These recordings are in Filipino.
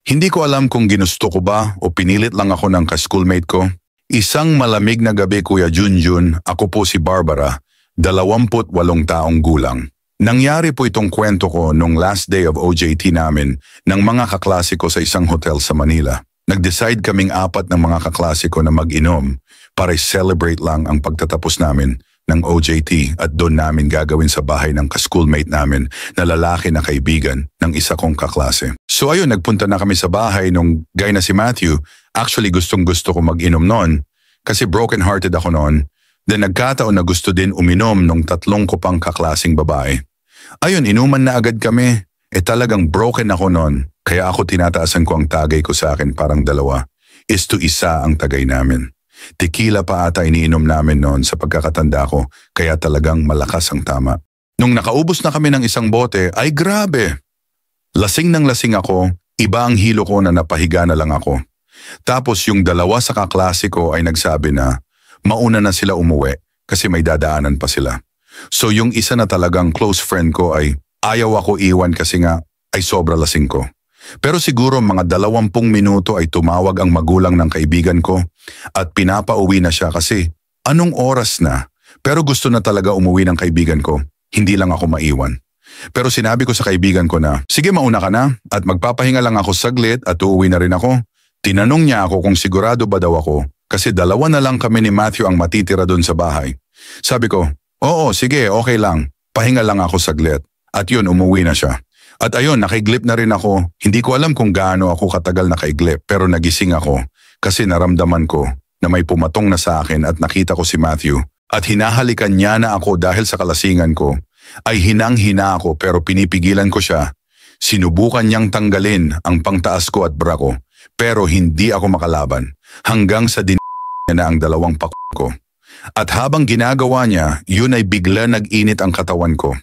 Hindi ko alam kung ginusto ko ba o pinilit lang ako ng ka-schoolmate ko. Isang malamig na gabi, Kuya Junjun, ako po si Barbara, 28 taong gulang. Nangyari po itong kwento ko nung last day of OJT namin ng mga kaklase ko sa isang hotel sa Manila. Nag-decide kaming 4 ng mga kaklase ko na mag-inom para i-celebrate lang ang pagtatapos namin ng OJT at doon namin gagawin sa bahay ng ka-schoolmate namin na lalaki na kaibigan ng isa kong kaklase. So ayun, nagpunta na kami sa bahay nung guy na si Matthew. Actually, gustong-gusto ko mag-inom noon kasi broken-hearted ako noon. Then nagkataon na gusto din uminom nung 3 ko pang kaklaseng babae. Ayun, inuman na agad kami. Talagang broken ako noon. Kaya ako tinataasan ko ang tagay ko sa akin, parang 2. Is to isa ang tagay namin. Tequila pa ata iniinom namin noon sa pagkakatanda ko, kaya talagang malakas ang tama. Nung nakaubos na kami ng isang bote, ay grabe! Lasing nang lasing ako, iba ang hilo ko na napahiga na lang ako. Tapos yung 2 sa kaklase ko ay nagsabi na mauna na sila umuwi kasi may dadaanan pa sila. So yung isa na talagang close friend ko ay ayaw ako iwan kasi nga ay sobra lasing ko. Pero siguro mga 20 minuto ay tumawag ang magulang ng kaibigan ko at pinapauwi na siya kasi anong oras na? Pero gusto na talaga umuwi ng kaibigan ko, hindi lang ako maiwan. Pero sinabi ko sa kaibigan ko na, sige mauna ka na at magpapahinga lang ako saglit at uuwi na rin ako. Tinanong niya ako kung sigurado ba daw ako kasi 2 na lang kami ni Matthew ang matitira doon sa bahay. Sabi ko, oo sige okay lang, pahinga lang ako saglit. At yun, umuwi na siya. At ayun, nakaiglip na rin ako. Hindi ko alam kung gaano ako katagal nakaiglip pero nagising ako kasi naramdaman ko na may pumatong na sa akin at nakita ko si Matthew. At hinahalikan niya na ako dahil sa kalasingan ko. Ay hinang-hina ako pero pinipigilan ko siya. Sinubukan niyang tanggalin ang pangtaas ko at bra ko pero hindi ako makalaban hanggang sa niya na ang 2 ko. At habang ginagawa niya, yun ay bigla nag-init ang katawan ko.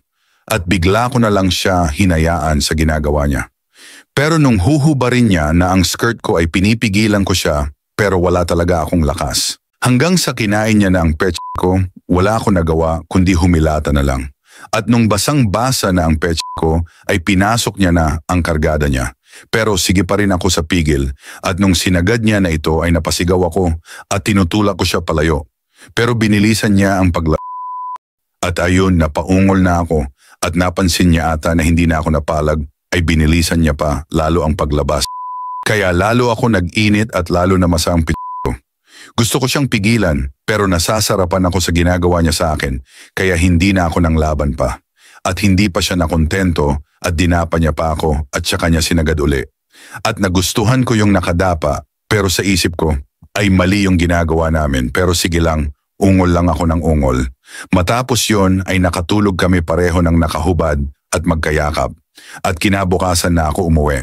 At bigla ko na lang siya hinayaan sa ginagawa niya. Pero nung huhubarin niya na ang skirt ko ay pinipigilan ko siya pero wala talaga akong lakas. Hanggang sa kinain niya na ang pech ko, wala ako nagawa kundi humilata na lang. At nung basang-basa na ang pech ko ay pinasok niya na ang kargada niya. Pero sige pa rin ako sa pigil at nung sinagad niya na ito ay napasigaw ako at tinutulak ko siya palayo. Pero binilisan niya ang at ayun, napaungol na ako. At napansin niya ata na hindi na ako napalag, ay binilisan niya pa lalo ang paglabas. Kaya lalo ako nag-init at lalo na masa ang ko. Gusto ko siyang pigilan pero nasasarapan ako sa ginagawa niya sa akin kaya hindi na ako nang laban pa. At hindi pa siya nakontento at dinapa niya pa ako at saka niya sinagad uli. At nagustuhan ko yung nakadapa pero sa isip ko ay mali yung ginagawa namin pero sige lang. Ungol lang ako ng ungol. Matapos yon ay nakatulog kami pareho ng nakahubad at magkayakap. At kinabukasan na ako umuwi.